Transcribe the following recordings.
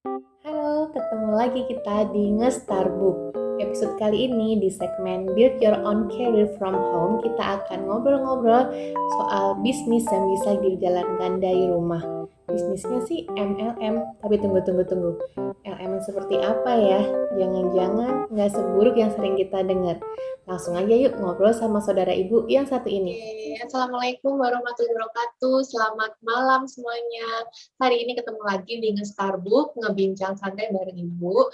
Halo, ketemu lagi kita di Ngestarbook. Episode kali ini di segmen Build Your Own Career from Home, kita akan ngobrol-ngobrol soal bisnis yang bisa dijalankan dari rumah. Bisnisnya sih MLM, tapi tunggu. LM seperti apa ya? Jangan-jangan nggak seburuk yang sering kita dengar. Langsung aja yuk ngobrol sama saudara ibu yang satu ini. Assalamualaikum warahmatullahi wabarakatuh. Selamat malam semuanya. Hari ini ketemu lagi di Ngestarbook, ngebincang santai bareng Ibu.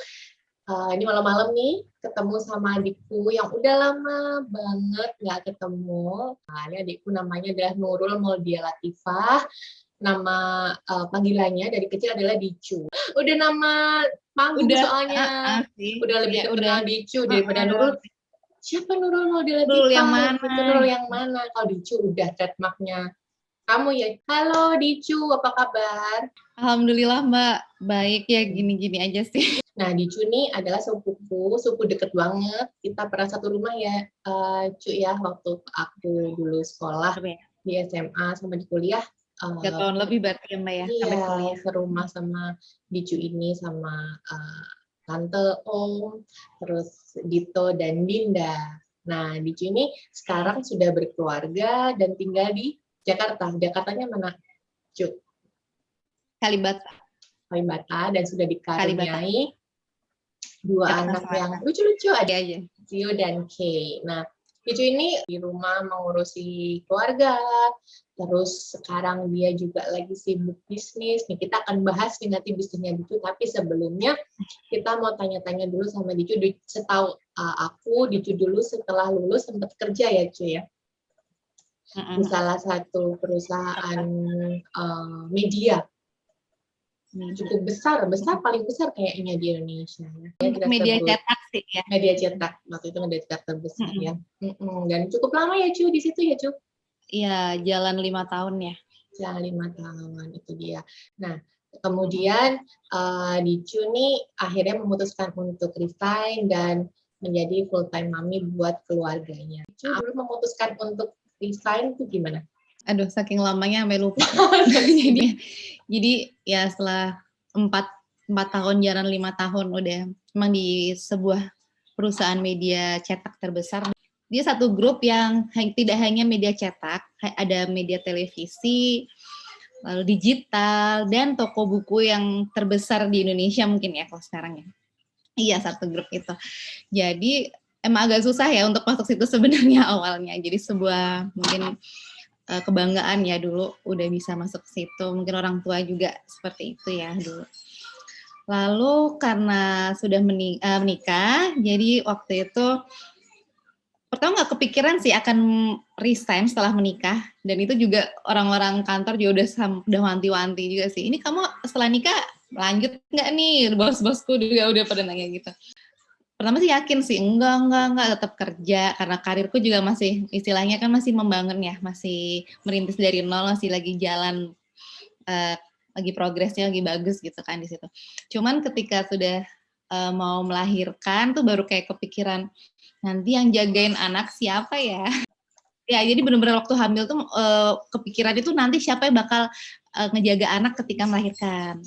Ini malam-malam nih, ketemu sama adikku yang udah lama banget nggak ketemu. Ini adikku namanya adalah Nurul Moldia Latifah. Nama panggilannya dari kecil adalah Dicu. Udah nama panggung soalnya. Sih. Udah lebih Ya, terkenal Dicu daripada Nurul. Siapa Nurul Moldia Nurul yang Latifah? mana? Nurul yang mana? Kalau Dicu udah trademarknya kamu ya. Halo Dicu, apa kabar? Alhamdulillah Mbak, baik ya gini-gini aja sih. Nah, Dicu ini adalah sepupuku, sepupu deket banget. Kita pernah satu rumah ya, Cu ya, waktu aku dulu sekolah di SMA sama di kuliah. 3 tahun lebih berarti ya Mbak ya, sampai Iya, kuliah. serumah sama Dicu ini sama Tante Om, terus Dito dan Dinda. Nah, Dicu ini sekarang sudah berkeluarga dan tinggal di Jakarta. Jakartanya mana, Cu? Kalibata, dan sudah dikaruniai dua anak yang lucu-lucu, ada Cio dan Kay. Nah, Dicu ini di rumah mengurusi keluarga, terus sekarang dia juga lagi sibuk bisnis. Nih, kita akan bahas nih nanti bisnisnya Dicu, tapi sebelumnya kita mau tanya-tanya dulu sama Dicu. Setahu aku, Dicu dulu setelah lulus sempat kerja ya, Cu ya? Di salah satu perusahaan media. Cukup besar paling besar kayaknya di Indonesia. Untuk media cetak sih ya. Media cetak, waktu itu media cetak terbesar ya. Dan cukup lama ya Cu di situ ya Cu? Iya, jalan 5 tahun ya. Jalan 5 tahun, itu dia. Nah, kemudian Dicu nih akhirnya memutuskan untuk resign dan menjadi full time mommy buat keluarganya. Dicu dulu memutuskan untuk resign itu gimana? Aduh, saking lamanya sampai lupa. jadi ya setelah 4 tahun jalan 5 tahun udah emang di sebuah perusahaan media cetak terbesar. Dia satu grup yang tidak hanya media cetak, ada media televisi, lalu digital, dan toko buku yang terbesar di Indonesia mungkin ya kalau sekarang ya. Iya, satu grup itu. Jadi emang agak susah ya untuk masuk situ sebenarnya awalnya. Jadi sebuah mungkin kebanggaan ya dulu udah bisa masuk ke situ. Mungkin orang tua juga seperti itu ya dulu. Lalu karena sudah menikah, jadi waktu itu pertama nggak kepikiran sih akan resign setelah menikah. Dan itu juga orang-orang kantor juga udah wanti-wanti juga sih. Ini kamu setelah nikah lanjut nggak nih? Bos-bosku juga udah pada nanya gitu. Pertama sih yakin sih, enggak, tetap kerja, karena karirku juga masih, istilahnya kan masih membangun ya, masih merintis dari nol, masih lagi jalan, lagi progresnya lagi bagus gitu kan di situ. Cuman ketika sudah mau melahirkan tuh baru kayak kepikiran, nanti yang jagain anak siapa ya? Ya, jadi benar-benar waktu hamil tuh kepikiran itu nanti siapa yang bakal ngejaga anak ketika melahirkan.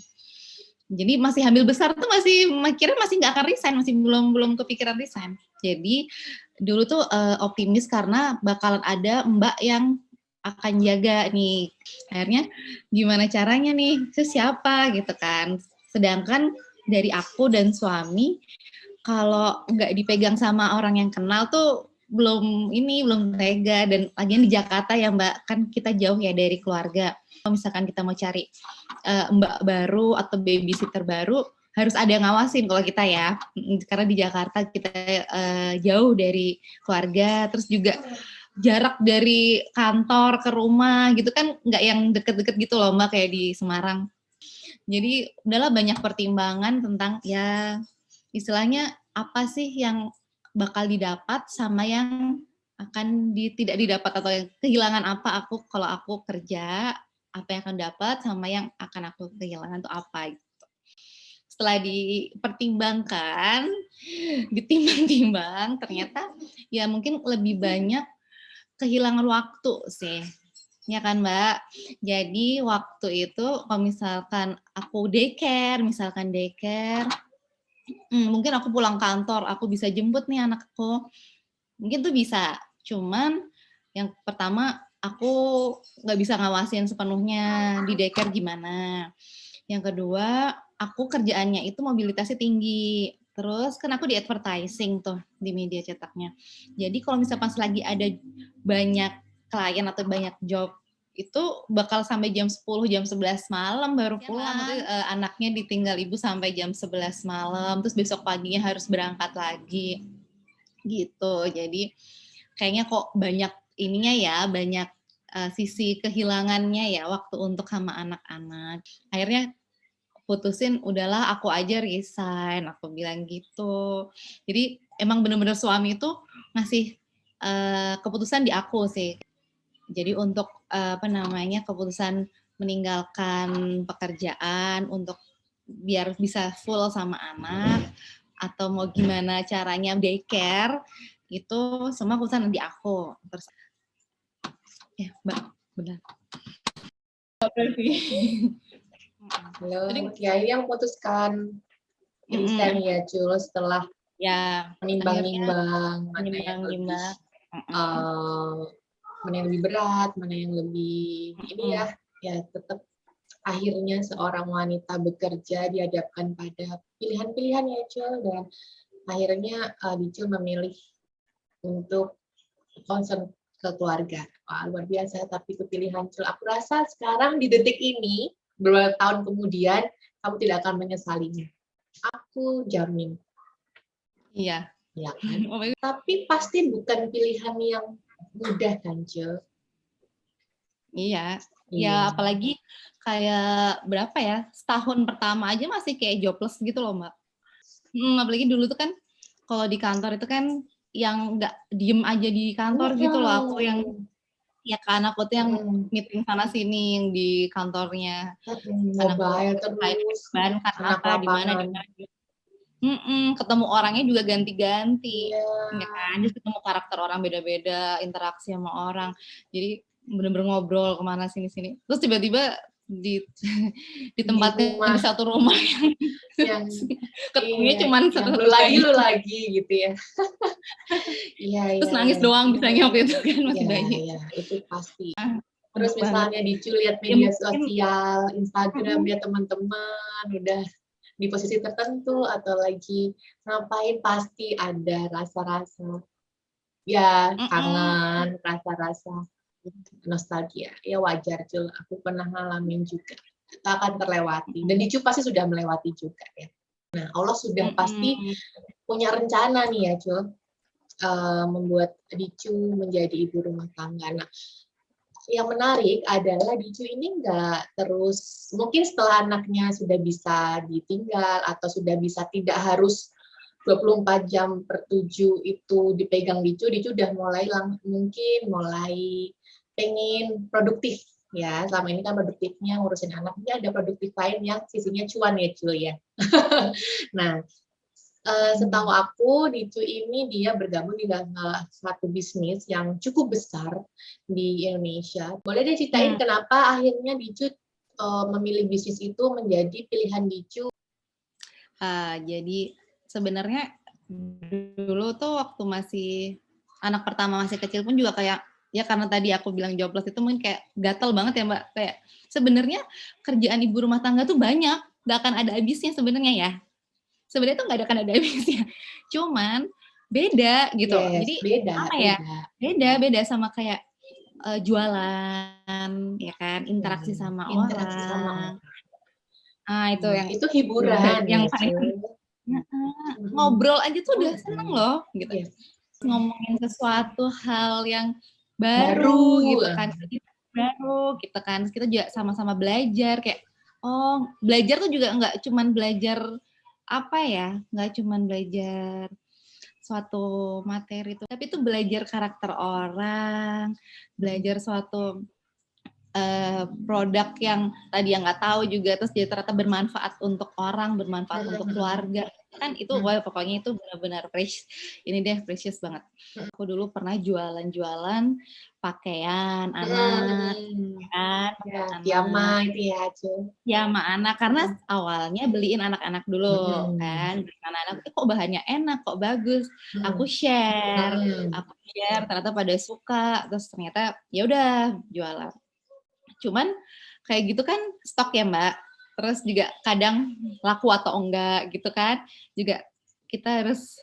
Jadi masih hamil besar tuh masih nggak akan resign, masih belum kepikiran resign. Jadi dulu tuh optimis karena bakalan ada mbak yang akan jaga nih. Akhirnya gimana caranya nih? Siapa gitu kan? Sedangkan dari aku dan suami kalau nggak dipegang sama orang yang kenal tuh belum tega. Dan lagian di Jakarta ya Mbak, kan kita jauh ya dari keluarga. Kalau misalkan kita mau cari mbak baru atau babysitter baru, harus ada yang ngawasin kalau kita ya, karena di Jakarta kita jauh dari keluarga, terus juga jarak dari kantor ke rumah gitu kan nggak yang deket-deket gitu loh Mbak, kayak di Semarang. Jadi udahlah banyak pertimbangan tentang ya istilahnya apa sih yang bakal didapat sama yang akan tidak didapat, atau yang kehilangan apa aku kalau aku kerja, apa yang akan dapat sama yang akan aku kehilangan itu apa gitu. Setelah dipertimbangkan, ditimbang-timbang, ternyata ya mungkin lebih banyak kehilangan waktu sih. Ya kan Mbak, jadi waktu itu kalau misalkan aku daycare, mungkin aku pulang kantor, aku bisa jemput nih anakku, mungkin tuh bisa. Cuman yang pertama aku nggak bisa ngawasin sepenuhnya di daycare gimana. Yang kedua, aku kerjaannya itu mobilitasnya tinggi. Terus kan aku di advertising tuh di media cetaknya. Jadi kalau misalnya pas lagi ada banyak klien atau banyak job itu bakal sampai jam 10, jam 11 malam baru pulang. Anaknya ditinggal ibu sampai jam 11 malam, terus besok paginya harus berangkat lagi. Gitu. Jadi kayaknya kok banyak ininya ya, banyak sisi kehilangannya ya waktu untuk sama anak-anak. Akhirnya putusin udahlah aku aja resign, aku bilang gitu. Jadi emang bener-bener suami itu ngasih keputusan di aku sih. Jadi untuk keputusan meninggalkan pekerjaan untuk biar bisa full sama anak atau mau gimana caranya daycare itu semua keputusan di aku. Terus ya Mbak, benar. Halo, ya ini yang memutuskan resign ya Jul setelah ya menimbang-nimbang mana yang lebih berat, mana yang lebih ini ya tetap akhirnya seorang wanita bekerja dihadapkan pada pilihan-pilihan ya Jul, dan akhirnya Dicul memilih untuk concern ke keluarga. Wah, luar biasa, tapi kepilihan Jul. Aku rasa sekarang di detik ini beberapa tahun kemudian kamu tidak akan menyesalinya. Aku jamin. Iya. Ya kan? Tapi pasti bukan pilihan yang mudah kan, Jul? Iya. Ya apalagi kayak berapa ya, setahun pertama aja masih kayak jobless gitu loh Mbak. Apalagi dulu tuh kan kalau di kantor itu kan yang nggak diem aja di kantor gitu loh. Aku yang ya kan aku tuh yang meeting sana sini yang di kantornya. Mobile terus. Kan apa di mana ketemu orangnya juga ganti-ganti. Ya kan, terus ketemu karakter orang beda-beda, interaksi sama orang. Jadi bener-bener ngobrol kemana sini-sini. Terus tiba-tiba di tempatnya di satu rumah yang ketemunya cuma lu lagi gitu ya. Iya. Terus nangis doang misalnya waktu itu kan masih bayi. Iya, itu pasti. Terus misalnya lihat media sosial, Instagram ya teman-teman udah di posisi tertentu atau lagi ngapain, pasti ada rasa-rasa ya kangen, rasa-rasa nostalgia. Ya wajar Jul, aku pernah ngalamin juga. Tak akan terlewati, dan Dicu pasti sudah melewati juga ya. Nah, Allah sudah pasti punya rencana nih ya Jul, membuat Dicu menjadi ibu rumah tangga. Nah, yang menarik adalah Dicu ini nggak terus, mungkin setelah anaknya sudah bisa ditinggal atau sudah bisa tidak harus 24 jam per 7 itu dipegang Dicu udah mulai pengen produktif ya. Selama ini kan produktifnya ngurusin anaknya, ada produktif lain yang sisinya cuan ya Cu ya. Nah, setahu aku Dicu ini dia bergabung di dalam satu bisnis yang cukup besar di Indonesia. Boleh deh ceritain kenapa akhirnya Dicu memilih bisnis itu menjadi pilihan Dicu? Jadi sebenarnya dulu tuh waktu masih anak pertama masih kecil pun juga kayak ya karena tadi aku bilang jobless itu mungkin kayak gatel banget ya Mbak. Kayak sebenarnya kerjaan ibu rumah tangga tuh banyak, nggak akan ada habisnya sebenarnya ya. Sebenarnya tuh nggak akan ada habisnya, cuman beda gitu. Yes, jadi apa ya beda sama kayak jualan ya kan, interaksi sama orang. Itu yang itu hiburan yang paling ngobrol aja tuh udah seneng loh gitu. Ngomongin sesuatu hal yang baru gitu kan, kita juga sama-sama belajar kayak belajar tuh juga nggak cuman belajar nggak cuman belajar suatu materi itu, tapi itu belajar karakter orang, belajar suatu produk yang tadi yang nggak tahu juga, terus dia ternyata bermanfaat untuk orang, bermanfaat untuk keluarga. kan itu wah pokoknya itu benar-benar precious banget. Aku dulu pernah jualan-jualan pakaian anak kan, Ya, pakaian piyama anak. itu ya, Cun. Ya sama anak karena awalnya beliin anak-anak dulu kan, beliin anak-anak kok bahannya enak, kok bagus. Aku share ternyata pada suka, terus ternyata ya udah jualan. Cuman kayak gitu kan stok ya Mbak, terus juga kadang laku atau enggak gitu kan, juga kita harus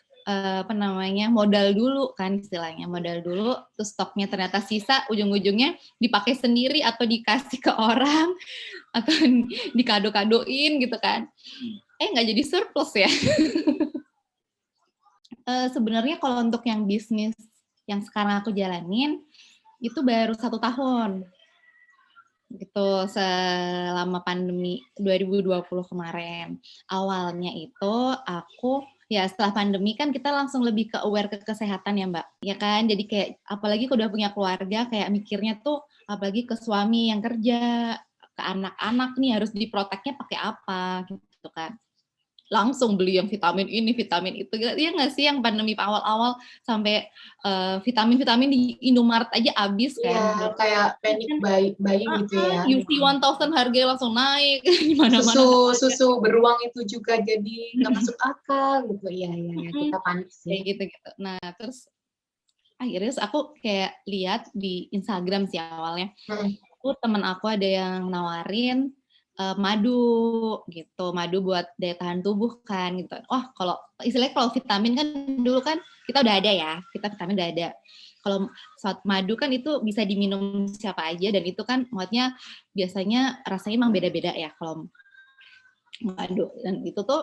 modal dulu kan istilahnya, modal dulu, terus stoknya ternyata sisa, ujung-ujungnya dipakai sendiri atau dikasih ke orang, atau dikado-kadoin gitu kan. Nggak jadi surplus ya. Sebenarnya kalau untuk yang bisnis yang sekarang aku jalanin, itu baru 1 tahun. Gitu, selama pandemi 2020 kemarin. Awalnya itu aku, ya setelah pandemi kan kita langsung lebih ke aware ke kesehatan ya Mbak, ya kan? Jadi kayak, apalagi kalau udah punya keluarga, kayak mikirnya tuh, apalagi ke suami yang kerja, ke anak-anak nih harus diproteknya pakai apa, gitu kan. Langsung beli yang vitamin ini, vitamin itu, ya nggak sih yang pandemi awal-awal sampai vitamin-vitamin di Indomaret aja habis kan. Iya, kayak panic buying gitu ya. UC 1000 harganya langsung naik di mana-mana. Susu beruang itu juga jadi nggak masuk akal gitu. Iya, kita panik sih. Kayak gitu-gitu. Nah, terus akhirnya aku kayak lihat di Instagram sih awalnya. Temen aku ada yang nawarin madu gitu, madu buat daya tahan tubuh kan gitu. Wah, kalau istilahnya kalau vitamin kan dulu kan kita udah ada ya, kita vitamin udah ada. Kalau madu kan itu bisa diminum siapa aja dan itu kan maksudnya biasanya rasanya emang beda-beda ya kalau madu, dan itu tuh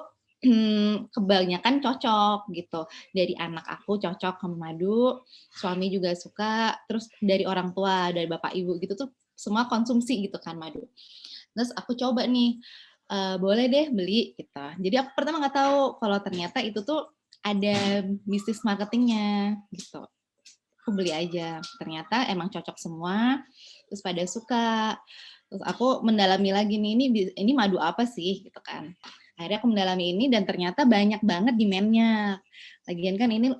kebanyakan cocok gitu. Dari anak aku cocok sama madu, suami juga suka, terus dari orang tua, dari bapak ibu gitu tuh semua konsumsi gitu kan madu. Terus aku coba nih, boleh deh beli gitu. Jadi aku pertama nggak tahu kalau ternyata itu tuh ada bisnis marketingnya gitu. Aku beli aja, ternyata emang cocok semua, terus pada suka. Terus aku mendalami lagi nih, ini madu apa sih gitu kan. Akhirnya aku mendalami ini dan ternyata banyak banget demand-nya. Lagian kan ini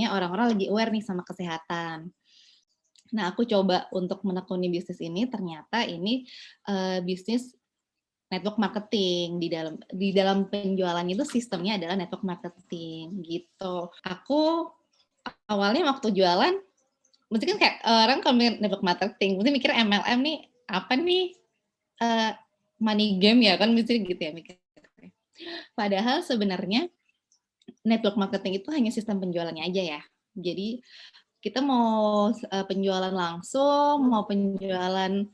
orang-orang lagi aware nih sama kesehatan. Nah, aku coba untuk menekuni bisnis ini, ternyata ini bisnis network marketing. Di dalam penjualannya itu sistemnya adalah network marketing gitu. Aku awalnya waktu jualan, mesti kan kayak orang kalau network marketing, mesti mikir MLM nih apa nih, money game ya kan, mesti gitu ya mikir. Padahal sebenarnya network marketing itu hanya sistem penjualannya aja ya. Jadi kita mau penjualan langsung, mau penjualan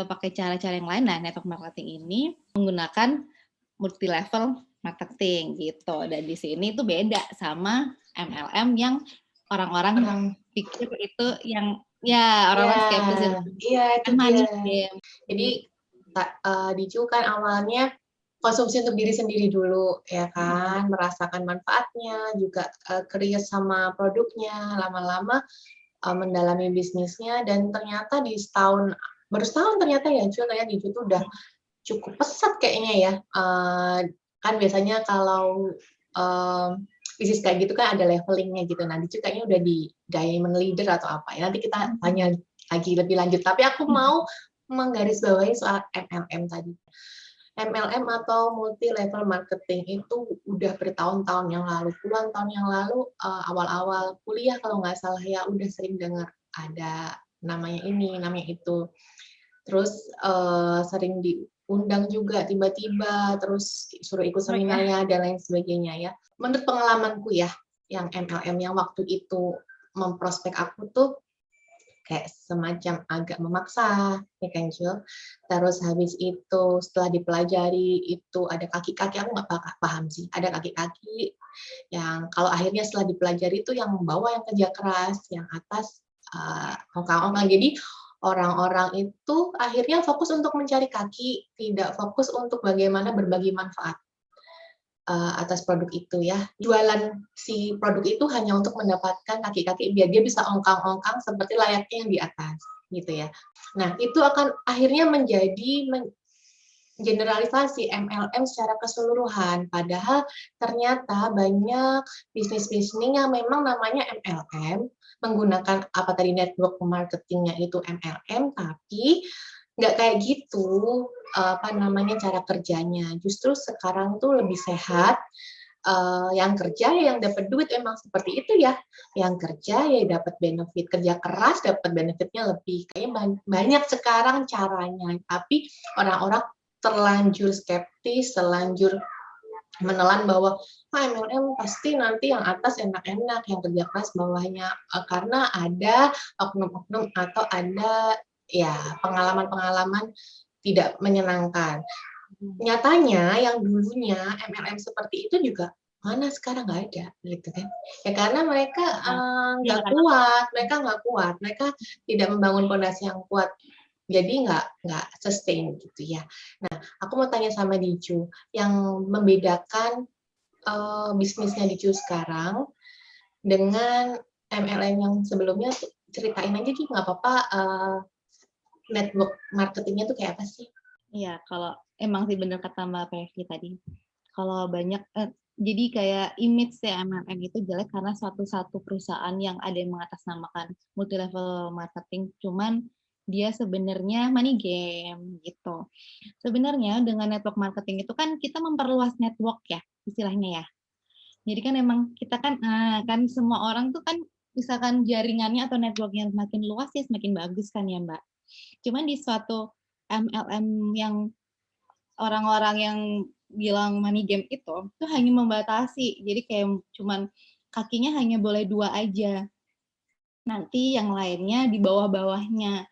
pakai cara-cara yang lain, nah network marketing ini menggunakan multi level marketing gitu. Dan di sini itu beda sama MLM yang orang-orang pikir itu yang orang-orang skeptis itu. Iya, itu money dia. game. Jadi Dicu kan awalnya konsumsi untuk diri sendiri dulu ya kan, merasakan manfaatnya, juga curious sama produknya, lama-lama mendalami bisnisnya, dan ternyata baru setahun ternyata ya Cu, kayak Dicu tuh udah cukup pesat kayaknya ya. Kan biasanya kalau bisnis kayak gitu kan ada levelingnya gitu. Nah, Dicu kayaknya udah di diamond leader atau apa ya. Nanti kita tanya lagi lebih lanjut. Tapi aku mau menggarisbawahi soal MLM tadi. MLM atau multi level marketing itu udah bertahun-tahun yang lalu, puluhan tahun yang lalu, awal-awal kuliah kalau nggak salah ya, udah sering dengar ada namanya ini, namanya itu. Terus sering diundang juga tiba-tiba, terus suruh ikut seminarnya dan lain sebagainya ya. Menurut pengalamanku ya, yang MLM yang waktu itu memprospek aku tuh kayak semacam agak memaksa, ya kan Jul. Terus habis itu setelah dipelajari itu ada kaki-kaki, aku nggak paham sih. Ada kaki-kaki yang kalau akhirnya setelah dipelajari itu yang bawah yang kerja keras, yang atas ongkang-ongkang. Jadi orang-orang itu akhirnya fokus untuk mencari kaki, tidak fokus untuk bagaimana berbagi manfaat atas produk itu ya. Jualan si produk itu hanya untuk mendapatkan kaki-kaki biar dia bisa ongkang-ongkang seperti layaknya yang di atas gitu ya. Nah, itu akan akhirnya menjadi generalisasi MLM secara keseluruhan. Padahal ternyata banyak bisnis-bisnis yang memang namanya MLM, menggunakan apa tadi network marketingnya itu MLM, tapi nggak kayak gitu apa namanya cara kerjanya. Justru sekarang tuh lebih sehat. Yang kerja ya yang dapat duit emang seperti itu ya. Yang kerja ya dapat benefit, kerja keras dapat benefitnya lebih. Kayaknya banyak sekarang caranya, tapi orang-orang terlanjur skeptis, terlanjur menelan bahwa MLM pasti nanti yang atas enak-enak, yang kerja keras bawahnya, karena ada oknum-oknum atau ada ya pengalaman-pengalaman tidak menyenangkan. Nyatanya yang dulunya MLM seperti itu juga mana sekarang nggak ada gitu kan ya, karena mereka nggak kuat, mereka tidak membangun fondasi yang kuat, jadi nggak sustain gitu ya. Nah, aku mau tanya sama Diju, yang membedakan bisnisnya Diju sekarang dengan MLM yang sebelumnya, ceritain aja juga nggak apa-apa, network marketingnya tuh kayak apa sih? Iya, kalau emang sih bener kata Mbak Pevi tadi. Kalau banyak, jadi kayak image MLM itu jelek karena satu perusahaan yang ada yang mengatasnamakan multi level marketing, cuman dia sebenarnya money game gitu. Sebenarnya dengan network marketing itu kan kita memperluas network ya, istilahnya ya. Jadi kan emang kita kan kan semua orang tuh kan misalkan jaringannya atau networknya semakin luas ya semakin bagus kan ya Mbak. Cuman di suatu MLM yang orang-orang yang bilang money game itu hanya membatasi. Jadi kayak cuman kakinya hanya boleh 2 aja. Nanti yang lainnya di bawah-bawahnya.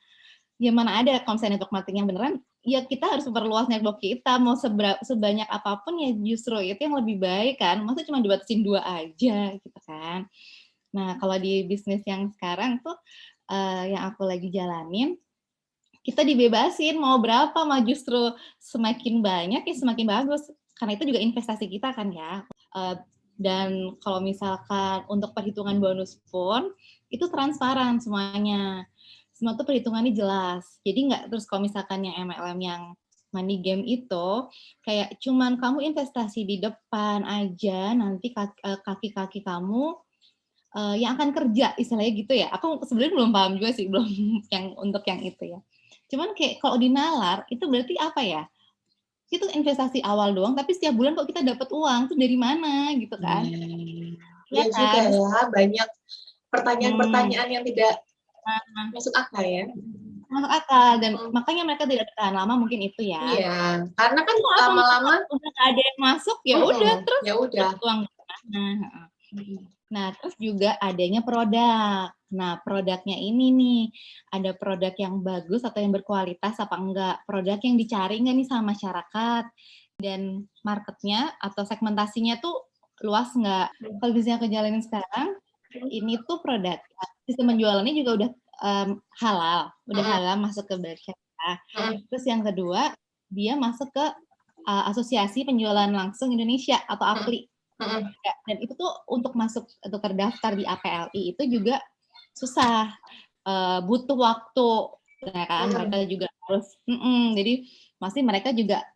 Ya mana ada kalau misalnya network marketing yang beneran, ya kita harus memperluas network kita. Mau sebanyak apapun ya justru itu yang lebih baik kan. Masa cuma dibatasin 2 aja gitu kan. Nah, kalau di bisnis yang sekarang tuh yang aku lagi jalanin, kita dibebasin mau berapa, mah justru semakin banyak ya semakin bagus. Karena itu juga investasi kita kan ya. Dan kalau misalkan untuk perhitungan bonus pun, itu transparan semuanya. Semua tuh perhitungannya jelas. Jadi nggak terus kalau misalkan yang MLM yang money game itu, kayak cuman kamu investasi di depan aja, nanti kaki-kaki kamu yang akan kerja, istilahnya gitu ya. Aku sebenarnya belum paham juga sih, belum yang untuk yang itu ya. Cuman kayak kalau dinalar, itu berarti apa ya? Itu investasi awal doang, tapi setiap bulan kok kita dapat uang, tuh dari mana gitu kan? Iya juga kan? ya, banyak pertanyaan-pertanyaan yang tidak masuk akal ya. Masuk akal, dan makanya mereka tidak bertahan lama mungkin itu ya. Iya, karena kan lama-lama udah nggak ada yang masuk, ya udah terus ya udah. uang. Nah, terus juga adanya produk. Nah, produknya ini nih, ada produk yang bagus atau yang berkualitas apa enggak? Produk yang dicari enggak nih sama masyarakat? Dan marketnya atau segmentasinya tuh luas enggak? Kalau bisa aku jalanin sekarang, ini tuh produk. Sistem penjualannya juga udah halal. Udah halal masuk ke Bersyariah. Terus yang kedua, dia masuk ke Asosiasi Penjualan Langsung Indonesia atau APLI. Dan itu tuh untuk masuk atau terdaftar di APLI itu juga susah, butuh waktu, ya kan? Mereka juga harus, jadi pasti mereka juga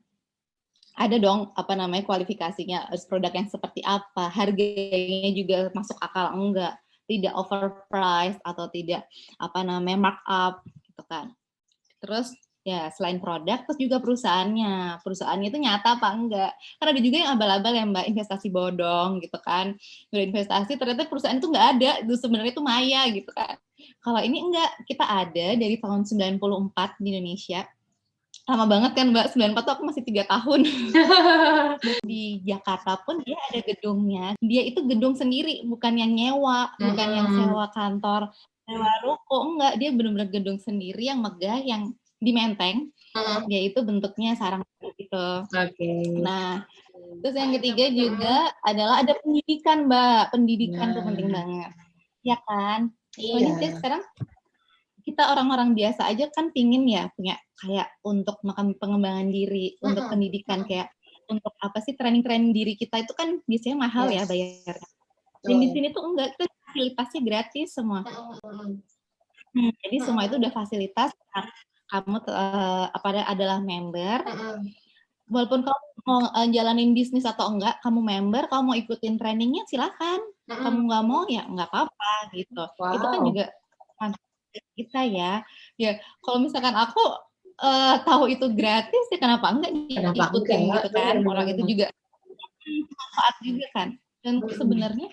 ada dong apa namanya kualifikasinya, harus produk yang seperti apa, harganya juga masuk akal enggak, tidak overpriced atau tidak apa namanya markup gitu kan. Terus ya selain produk, terus juga perusahaannya itu nyata apa enggak, karena ada juga yang abal-abal ya Mbak, investasi bodong gitu kan, udah investasi ternyata perusahaan itu nggak ada, itu sebenarnya itu maya gitu kan. Kalau ini enggak, kita ada dari tahun 94 di Indonesia, lama banget kan Mbak, 94 tuh aku masih 3 tahun. Di Jakarta pun dia ada gedungnya, dia itu gedung sendiri, bukan yang nyewa, bukan yang sewa kantor, sewa ruko, enggak, dia benar-benar gedung sendiri yang megah, yang di Menteng, yaitu bentuknya sarang gitu. Nah, terus yang ketiga juga adalah ada pendidikan Mbak, pendidikan tuh penting banget, ya kan? Soalnya sekarang kita orang-orang biasa aja kan pingin ya punya kayak untuk makan pengembangan diri, untuk pendidikan kayak untuk apa sih training diri kita itu kan biasanya mahal ya bayarnya. Dan di sini tuh enggak, itu fasilitasnya gratis semua. Jadi semua itu udah fasilitas, kamu adalah member, walaupun kamu mau jalanin bisnis atau enggak, kamu member, kamu mau ikutin trainingnya silakan. Kamu nggak mau ya nggak apa-apa gitu. Itu kan Wow. juga manfaat kita ya. Ya kalau misalkan aku tahu itu gratis ya kenapa enggak Kenapa diikutin enggak? gitu kan? Bener, Orang itu bener. juga manfaat juga kan. Dan sebenarnya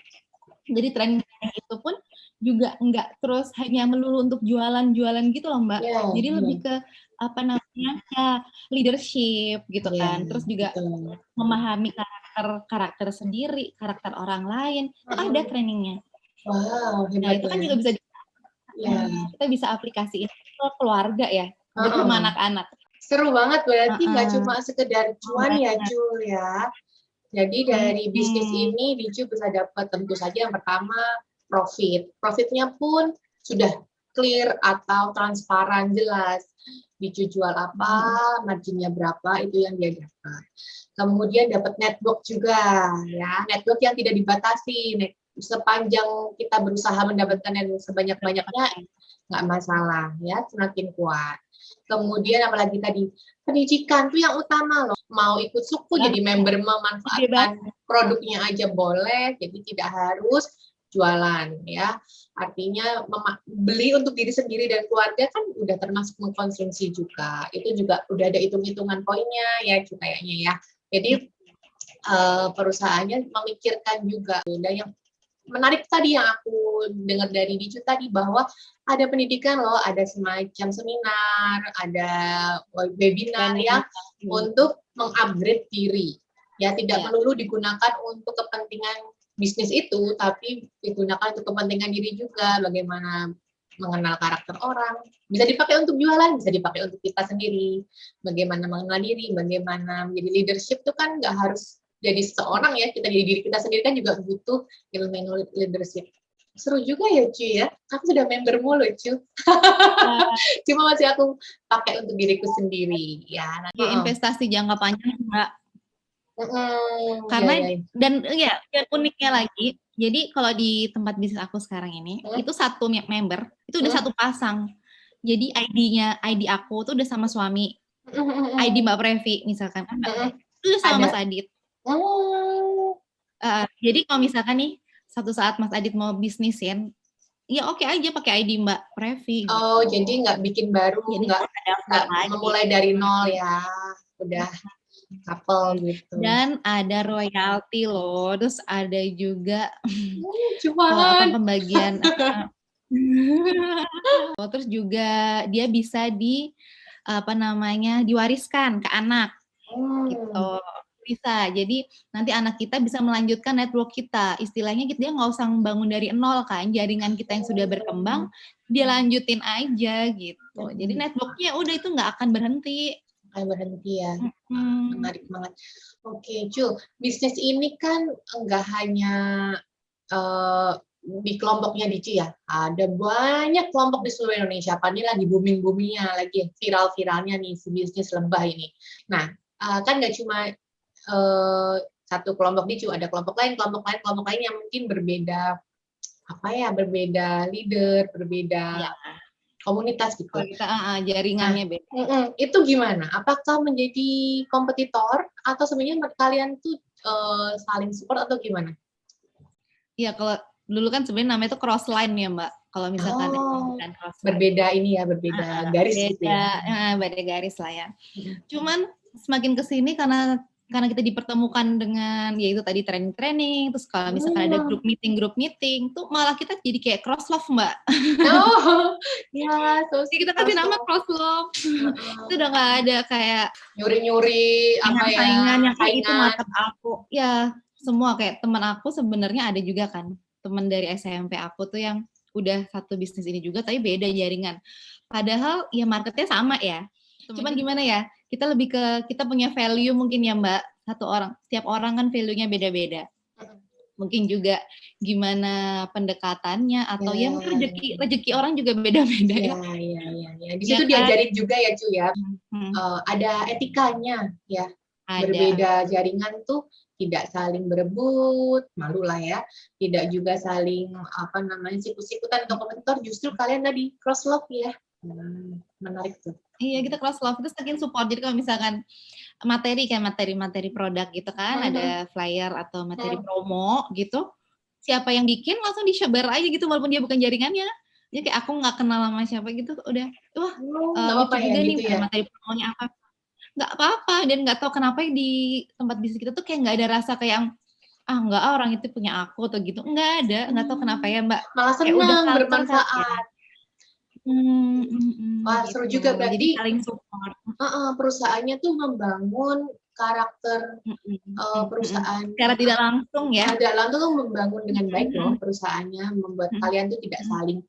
jadi training itu pun juga enggak terus hanya melulu untuk jualan-jualan gitu loh Mbak. Ya, Jadi lebih ya, ke apa namanya ya, leadership gitu ya, kan. Terus juga betul. memahami karakter sendiri, karakter orang lain. Itu ada trainingnya. Wow, Nah hebat itu kan ya. juga bisa Ya. kita bisa aplikasiin ke keluarga ya, bersama anak-anak. Seru banget berarti nggak cuma sekedar cuan ya Jul ya. Jadi dari bisnis ini Dicu bisa dapat tentu saja yang pertama profit. Profitnya pun sudah clear atau transparan jelas. Dicu jual apa, marginnya berapa, itu yang dia dapat. Kemudian dapat network juga ya, network yang tidak dibatasi. Sepanjang kita berusaha mendapatkan yang sebanyak-banyaknya nggak masalah ya, semakin kuat. Kemudian apalagi tadi pendidikan tuh yang utama loh. Mau ikut suku jadi member memanfaatkan produknya aja boleh, jadi tidak harus jualan ya. Artinya beli untuk diri sendiri dan keluarga kan udah termasuk mengkonsumsi juga. Itu juga udah ada hitung-hitungan poinnya ya kayaknya ya. Jadi perusahaannya memikirkan juga. Dan yang menarik tadi yang aku dengar dari Dicu tadi bahwa ada pendidikan loh, ada semacam seminar, ada webinar yang untuk mengupgrade diri. Ya tidak melulu digunakan untuk kepentingan bisnis itu, tapi digunakan untuk kepentingan diri juga, bagaimana mengenal karakter orang. Bisa dipakai untuk jualan, bisa dipakai untuk kita sendiri. Bagaimana mengenal diri, bagaimana menjadi leadership itu kan nggak harus jadi seseorang ya, kita jadi diri kita sendiri kan juga butuh ilmu leadership. Seru juga ya Cu ya, aku sudah member mulu Cu. Cuma masih aku pakai untuk diriku sendiri ya. Investasi jangka panjang Mbak. Karena dan ya uniknya lagi, jadi kalau di tempat bisnis aku sekarang ini itu satu member itu udah satu pasang. Jadi ID aku tuh udah sama suami. ID Mbak Previ misalkan itu udah sama Mas Adit. Jadi kalau misalkan nih satu saat Mas Adit mau bisnisin, ya oke aja pakai ID Mbak Previ. Oh, gitu. Jadi nggak bikin baru, nggak memulai dari nol ya, udah couple gitu. Dan ada royalti loh, terus ada juga pembagian. Terus juga dia bisa diwariskan ke anak, gitu. Bisa. Jadi nanti anak kita bisa melanjutkan network kita. Istilahnya dia nggak usah membangun dari nol kan. Jaringan kita yang sudah berkembang, dia lanjutin aja gitu. Jadi networknya udah itu nggak akan berhenti. Ya. Menarik banget. Oke, Jul. Bisnis ini kan nggak hanya di kelompoknya Dici ya. Ada banyak kelompok di seluruh Indonesia. Ini lagi booming-boomingnya, lagi viral-viralnya nih si bisnis lebah ini. Nah, kan nggak cuma satu kelompok Dicu, ada kelompok lain yang mungkin berbeda berbeda leader, berbeda komunitas gitu. Jaringannya beda. Itu gimana? Apakah menjadi kompetitor atau sebenarnya kalian tuh saling support atau gimana? Iya, kalau dulu kan sebenarnya namanya itu cross line ya Mbak. Kalau misalkan berbeda ini ya, berbeda garis gitu ya. Beda garis lah ya. Cuman semakin kesini karena kita dipertemukan dengan yaitu tadi training, terus kalau misalkan ada grup meeting tuh malah kita jadi kayak cross love Mbak. Ya, kita kasih nama cross love. Itu udah nggak ada kayak nyuri-nyuri saingan yang kayak itu market aku. Ya semua kayak teman aku sebenarnya ada juga kan teman dari SMP aku tuh yang udah satu bisnis ini juga tapi beda jaringan. Padahal ya marketnya sama ya. Cuman gimana ya? Kita lebih ke kita punya value mungkin ya Mbak. Setiap orang kan value-nya beda-beda. Mungkin juga gimana pendekatannya atau ya rezeki orang juga beda-beda ya. Iya. Di situ diajarin juga ya Cu ya. Ada etikanya ya. Berbeda jaringan tuh tidak saling berebut, malu lah ya. Tidak juga saling sikut-sikutan atau kompetitor. Justru kalian tadi cross love ya. Menarik tuh. Iya, kita cross love itu saking support. Jadi kalau misalkan materi kan, materi produk gitu kan, ada flyer atau materi promo gitu. Siapa yang bikin langsung disebar aja gitu walaupun dia bukan jaringannya. Jadi kayak aku nggak kenal sama siapa gitu, udah wah lucu juga nih gitu ya? materi promonya apa. Nggak apa-apa dan nggak tahu kenapa di tempat bisnis kita tuh kayak nggak ada rasa kayak nggak orang itu punya aku atau gitu, nggak ada, nggak tahu kenapa ya Mbak. Malah Kayak udah senang, culture kali ya. bermanfaat. Wah, seru Gitu. juga Jadi berarti saling support. perusahaannya tuh membangun karakter perusahaan. Secara tidak langsung ya. Tidak langsung tuh membangun dengan baik loh perusahaannya, membuat kalian tuh tidak saling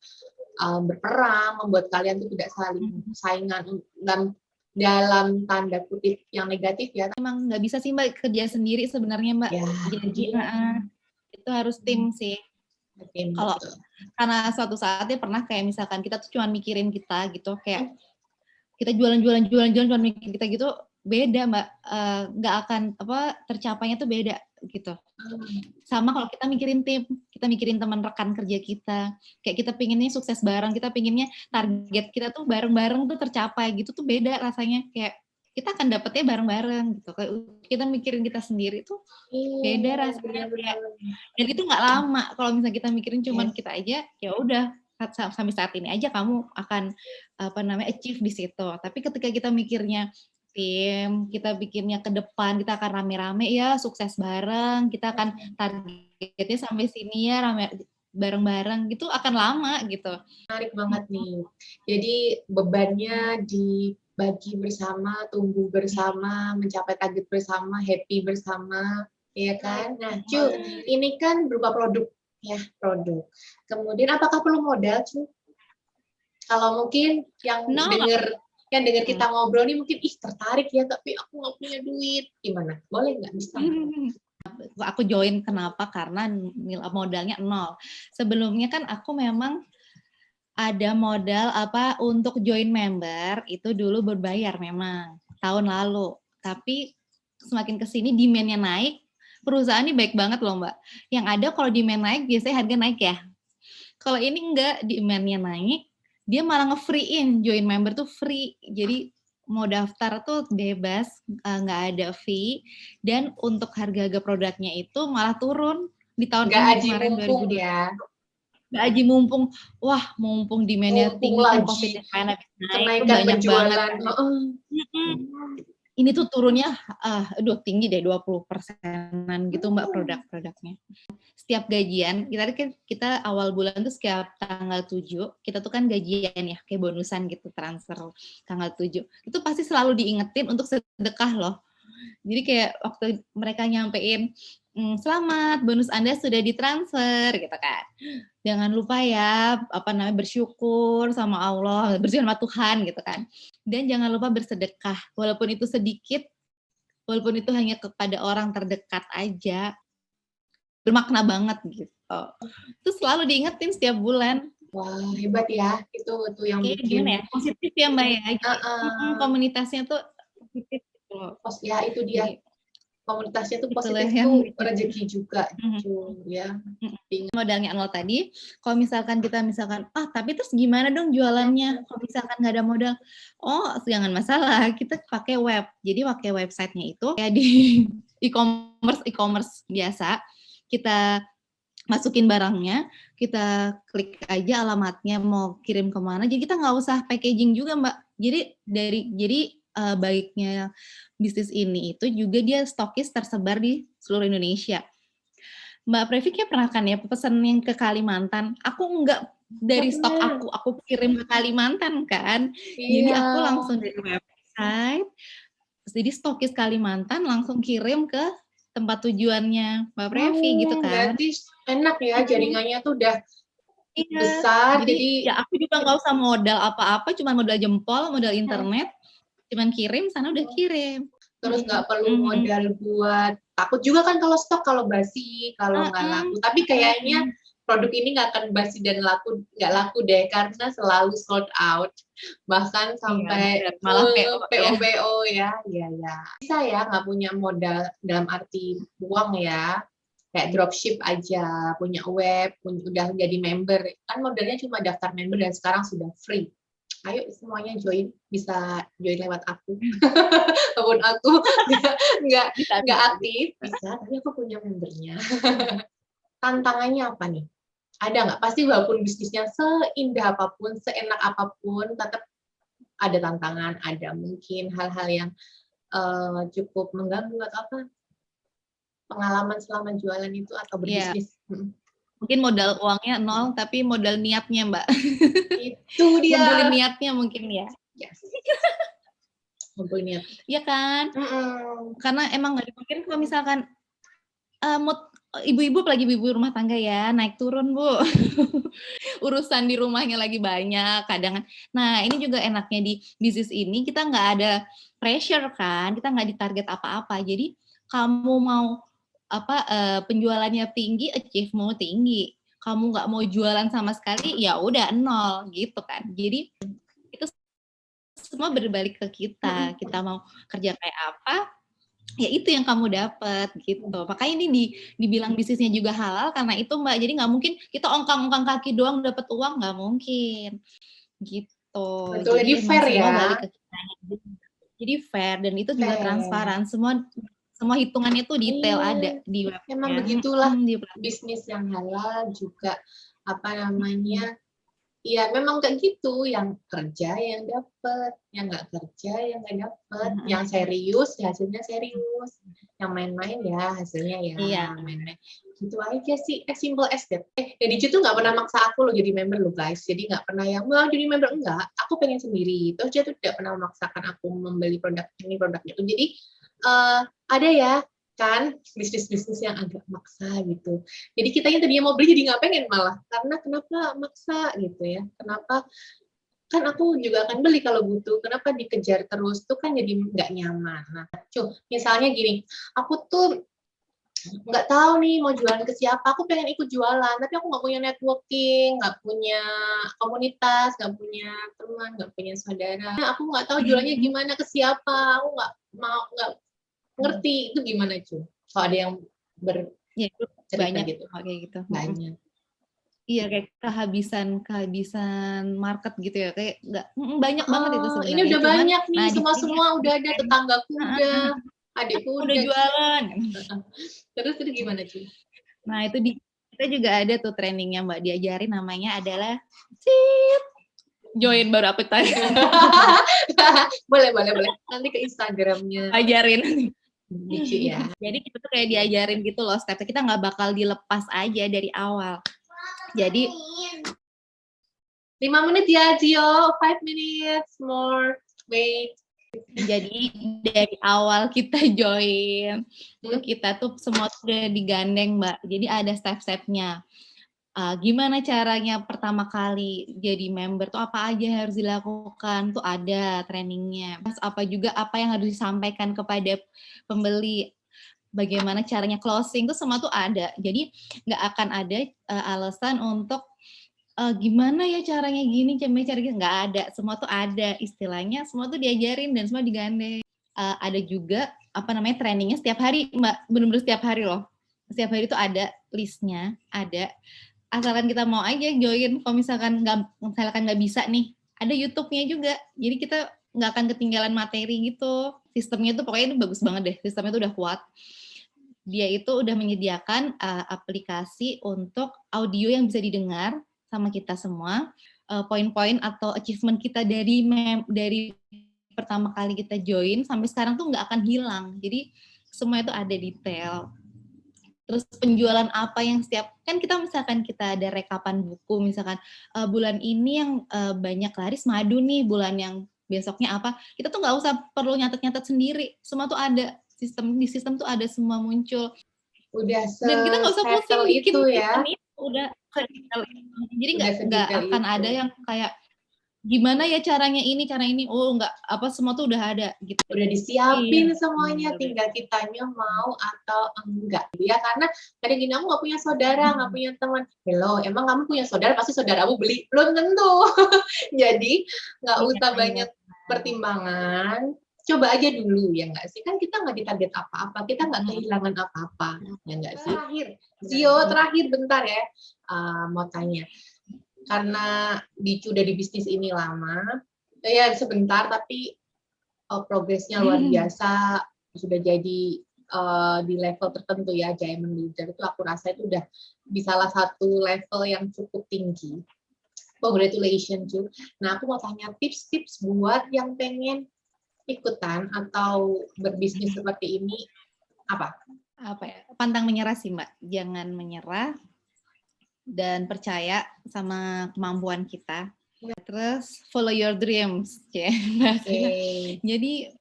berperang, membuat kalian tuh tidak saling saingan dalam tanda kutip yang negatif ya. Emang nggak bisa sih Mbak kerja sendiri sebenarnya Mbak. Ya, Jadi itu harus tim sih. Kalau karena suatu saatnya pernah kayak misalkan kita tuh cuma mikirin kita gitu, kayak kita jualan cuma mikir kita gitu, beda Mbak, nggak akan tercapainya tuh beda gitu. Sama kalau kita mikirin tim, kita mikirin teman rekan kerja kita, kayak kita pinginnya sukses bareng, kita pinginnya target kita tuh bareng-bareng tuh tercapai gitu tuh beda rasanya, kayak kita akan dapetnya bareng-bareng gitu. Kayak kita mikirin kita sendiri tuh beda rasanya kayak, dan itu nggak lama kalau misalnya kita mikirin cuman kita aja, ya udah sampai saat ini aja kamu akan achieve di situ. Tapi ketika kita mikirnya tim, kita bikinnya ke depan, kita akan rame-rame ya sukses bareng, kita akan targetnya sampai sini ya rame bareng-bareng gitu akan lama gitu. Menarik banget nih. Jadi bebannya dibagi bersama, tumbuh bersama, mencapai target bersama, happy bersama, ya kan? Nah, Cu, ini kan berupa produk ya, produk. Kemudian apakah perlu modal, Cu? Kalau mungkin yang dengar kita ngobrol nih mungkin tertarik ya, tapi aku nggak punya duit, gimana? Boleh nggak? Bisa? Aku join kenapa? Karena modalnya 0. Sebelumnya kan aku memang ada modal untuk join member itu dulu berbayar memang tahun lalu. Tapi semakin kesini demand-nya naik, perusahaan ini baik banget loh Mbak. Yang ada kalau demand naik biasanya harga naik ya. Kalau ini enggak, demand-nya naik, dia malah nge-free-in, join member tuh free. Jadi mau daftar tuh bebas, nggak ada fee, dan untuk harga-harga produknya itu malah turun di tahun ini kemarin 2020. Ya. Nggak aji mumpung, wah mumpung demand-nya tinggi kan COVID-nya kan habis naik, banyak banget. Ini tuh turunnya, tinggi deh 20%-an gitu Mbak produk-produknya. Setiap gajian, kita awal bulan tuh setiap tanggal 7, kita tuh kan gajian ya, kayak bonusan gitu, transfer tanggal 7. Itu pasti selalu diingetin untuk sedekah loh. Jadi kayak waktu mereka nyampein, selamat, bonus Anda sudah ditransfer, gitu kan. Jangan lupa ya, bersyukur sama Allah, bersyukur sama Tuhan, gitu kan. Dan jangan lupa bersedekah, walaupun itu sedikit, walaupun itu hanya kepada orang terdekat aja, bermakna banget gitu. Itu selalu diingetin setiap bulan. Wah, hebat ya. Itu yang bikin ya, positif ya Mbak ya. Komunitasnya tuh positif gitu. Ya itu dia. Komunitasnya tuh positif tuh rezeki juga gitu ya. Modalnya 0 tadi, kalau misalkan kita tapi terus gimana dong jualannya? Kalau misalkan nggak ada modal, jangan masalah, kita pakai web. Jadi pakai websitenya itu kayak di e-commerce biasa, kita masukin barangnya, kita klik aja alamatnya mau kirim kemana, jadi kita nggak usah packaging juga Mbak. Jadi baiknya bisnis ini itu juga dia stokis tersebar di seluruh Indonesia. Mbak Previ kayak pernah kan ya pesan yang ke Kalimantan, aku nggak dari stok aku kirim ke Kalimantan kan, jadi aku langsung dari website, jadi stokis Kalimantan langsung kirim ke tempat tujuannya Mbak Previ gitu kan. Berarti enak ya, jaringannya tuh udah besar. Jadi ya aku juga nggak usah modal apa-apa, cuma modal jempol, modal internet, cuman kirim sana udah kirim. Terus nggak perlu modal buat, takut juga kan kalau stok, kalau basi, kalau nggak laku. Tapi kayaknya produk ini nggak akan basi dan nggak laku deh, karena selalu sold out. Bahkan sampai malah PO ya. Bisa ya nggak punya modal dalam arti uang ya, kayak dropship aja, punya web, udah jadi member. Kan modalnya cuma daftar member dan sekarang sudah free. ayo semuanya join, bisa join lewat aku. Walaupun aku nggak aktif, bisa, tapi aku punya membernya. Tantangannya apa nih? Ada nggak? Pasti walaupun bisnisnya seindah apapun, seenak apapun, tetap ada tantangan, ada mungkin hal-hal yang cukup mengganggu atau apa? Pengalaman selama jualan itu atau berbisnis. Mungkin modal uangnya 0, tapi modal niatnya, Mbak. Itu dia. Ngumpulin niatnya mungkin ya. Yes. Ngumpulin niat. Iya kan? Karena emang nggak mungkin kalau misalkan ibu-ibu, apalagi ibu rumah tangga ya, naik turun, Bu. Urusan di rumahnya lagi banyak, kadang. Nah, ini juga enaknya di bisnis ini, kita nggak ada pressure kan, kita nggak ditarget apa-apa. Jadi, kamu mau penjualannya tinggi, achieve-mu tinggi. Kamu nggak mau jualan sama sekali, ya udah 0 gitu kan. Jadi itu semua berbalik ke kita. Kita mau kerja kayak apa, ya itu yang kamu dapat gitu. Makanya ini dibilang bisnisnya juga halal karena itu, Mbak. Jadi nggak mungkin kita ongkang-ongkang kaki doang dapat uang, nggak mungkin gitu. Betul, jadi fair ya. Balik ke kita. Jadi fair dan itu juga transparan. Semua hitungannya tuh detail ada di webnya. Memang begitulah bisnis yang halal juga ya memang kayak gitu, yang kerja yang dapat, yang nggak kerja yang nggak dapat, yang serius ya hasilnya serius, yang main-main ya hasilnya ya main-main. Gitu aja sih, simple as that. Jadi Ju tuh nggak pernah maksa aku loh jadi member loh guys, jadi nggak pernah yang mau jadi member, enggak, aku pengen sendiri. Terus dia tuh tidak pernah memaksakan aku membeli produk ini produknya itu. Jadi ada ya kan bisnis-bisnis yang agak maksa gitu. Jadi kita yang tadinya mau beli jadi nggak pengen malah, karena kenapa maksa gitu ya? Kenapa? Kan aku juga akan beli kalau butuh. Kenapa dikejar terus tuh kan jadi nggak nyaman. Nah, misalnya gini, aku tuh nggak tahu nih mau jualan ke siapa. Aku pengen ikut jualan, tapi aku nggak punya networking, nggak punya komunitas, nggak punya teman, nggak punya saudara. Nah, aku nggak tahu jualannya gimana ke siapa. Aku nggak ngerti itu gimana cuy? Kalau ada yang banyak gitu. Kayak gitu. Banyak. Iya, kayak kehabisan market gitu ya, kayak nggak banyak banget itu sebenarnya. Ini udah banyak nih, semua udah ada, tetanggaku udah, adikku udah jualan. Terus gimana cuy? Nah itu kita juga ada tuh trainingnya Mbak, diajarin namanya adalah join baru apa tadi? boleh. Nanti ke Instagramnya. Ajarin. Lucu ya. Jadi kita tuh kayak diajarin gitu loh stepnya, kita nggak bakal dilepas aja dari awal. Jadi 5 menit ya Gio, 5 minutes more, wait. Jadi dari awal kita join, kita tuh semua udah digandeng Mbak. Jadi ada step-stepnya. Gimana caranya pertama kali jadi member tuh apa aja yang harus dilakukan tuh ada trainingnya. Terus apa yang harus disampaikan kepada pembeli, bagaimana caranya closing tuh semua tuh ada. Jadi nggak akan ada alasan untuk gimana ya caranya gini, caranya nggak ada. Semua tuh ada istilahnya, semua tuh diajarin dan semua digandeng. Ada juga trainingnya setiap hari Mbak, benar-benar setiap hari loh. Setiap hari tuh ada listnya, ada. Asalkan kita mau aja join. Kalau misalkan nggak bisa nih, ada YouTube-nya juga. Jadi kita nggak akan ketinggalan materi gitu. Sistemnya tuh pokoknya itu bagus banget deh. Sistemnya tuh udah kuat. Dia itu udah menyediakan aplikasi untuk audio yang bisa didengar sama kita semua. Poin-poin atau achievement kita dari pertama kali kita join sampai sekarang tuh nggak akan hilang. Jadi semua itu ada detail. Terus penjualan apa yang kan misalkan kita ada rekapan buku, misalkan bulan ini yang banyak laris madu nih, bulan yang besoknya apa, kita tuh nggak usah perlu nyatet-nyatet sendiri, semua tuh ada, di sistem tuh ada semua muncul. Udah dan kita nggak usah pusing bikin itu ya. Udah jadi nggak akan ada yang kayak gimana ya caranya ini, nggak, semua tuh udah ada gitu. Udah disiapin semuanya, tinggal kitanya mau atau enggak ya. Karena kadang gini, aku nggak punya saudara, nggak punya teman. Hello, emang kamu punya saudara pasti saudaramu beli? Belum tentu. Jadi nggak usah banyak pertimbangan, coba aja dulu ya nggak sih? Kan kita nggak ditarget apa-apa, kita nggak kehilangan apa-apa ya nggak sih? Terakhir bentar ya, mau tanya. Karena Dicu udah di bisnis ini lama, Ya sebentar tapi progresnya luar biasa, sudah jadi di level tertentu ya, Diamond Leader itu aku rasa itu udah di salah satu level yang cukup tinggi. Congratulations tuh. Nah aku mau tanya tips-tips buat yang pengen ikutan atau berbisnis seperti ini apa? Apa ya? Pantang menyerah sih Mbak, jangan menyerah dan percaya sama kemampuan kita. Terus follow your dreams, ya. Okay. Jadi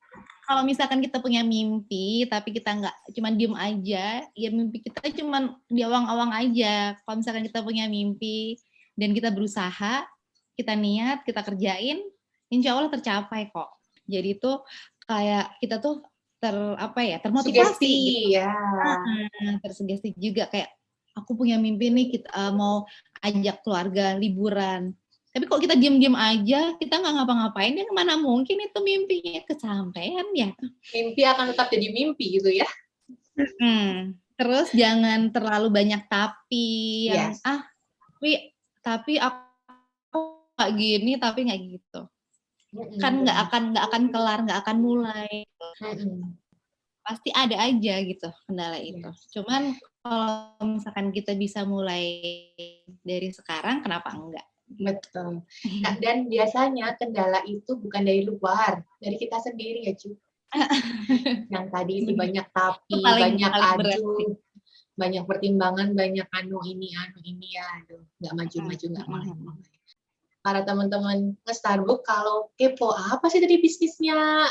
kalau misalkan kita punya mimpi, tapi kita nggak cuma diem aja, ya mimpi kita cuma di awang-awang aja. Kalau misalkan kita punya mimpi dan kita berusaha, kita niat, kita kerjain, insya Allah tercapai kok. Jadi itu kayak kita tuh termotivasi Sugesti, gitu. ya. Tersugesti juga kayak aku punya mimpi nih, kita mau ajak keluarga liburan. Tapi kalau kita diam-diam aja, kita nggak ngapa-ngapain, ya mana mungkin itu mimpinya kesampaian ya. Mimpi akan tetap jadi mimpi gitu ya. Terus jangan terlalu banyak tapi yang Yes. tapi aku nggak gini, tapi nggak gitu. Kan nggak akan kelar, nggak akan mulai. Pasti ada aja gitu kendala itu. Cuman kalau misalkan kita bisa mulai dari sekarang, kenapa enggak? Betul. Nah, dan biasanya kendala itu bukan dari luar, dari kita sendiri ya, Cu. Yang tadi itu banyak tapi, banyak adu, banyak pertimbangan, banyak anu ini ya, aduh, nggak maju-maju, nggak mau. Para teman-teman nge-Starbook, kalau kepo apa sih dari bisnisnya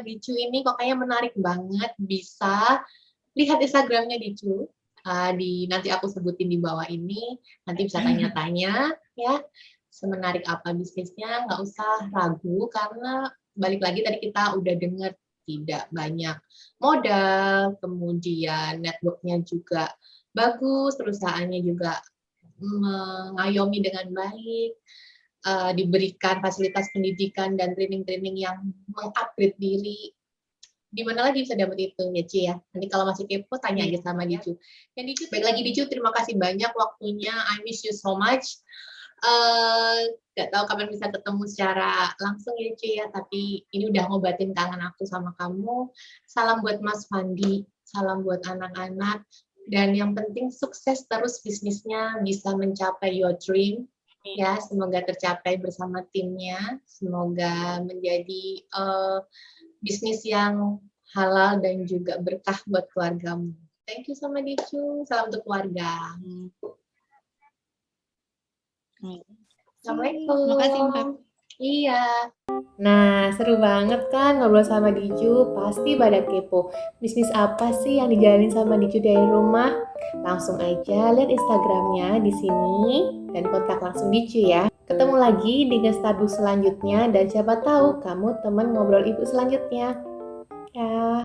Dicu ini, kok kayaknya menarik banget, bisa lihat Instagramnya Dicu. Nanti aku sebutin di bawah ini, nanti bisa tanya-tanya ya, semenarik apa bisnisnya, nggak usah ragu, karena balik lagi tadi kita udah dengar tidak banyak modal, kemudian networknya juga bagus, perusahaannya juga mengayomi dengan baik, diberikan fasilitas pendidikan dan training-training yang mengupgrade diri. Di mana lagi bisa dapat itu ya Ci ya. Nanti kalau masih kepo tanya aja sama Dicu. Dan Dicu, baik lagi Dicu, terima kasih banyak waktunya. I miss you so much. Gak tahu kapan bisa ketemu secara langsung ya Ci ya, tapi ini udah ngobatin kangen aku sama kamu. Salam buat Mas Fandi, salam buat anak-anak, dan yang penting sukses terus bisnisnya, bisa mencapai your dream. Ya, semoga tercapai bersama timnya. Semoga menjadi bisnis yang halal dan juga berkah buat keluargamu. Thank you sama Dicu. Salam untuk keluarga. Assalamualaikum. Terima kasih Mbak. Iya. Nah, seru banget kan ngobrol sama Dicu. Pasti pada kepo. Bisnis apa sih yang dijalanin sama Dicu dari rumah? Langsung aja lihat Instagramnya di sini dan kontak langsung Dicu ya. Ketemu lagi di Starbook selanjutnya, dan siapa tahu kamu teman ngobrol ibu selanjutnya. Ya.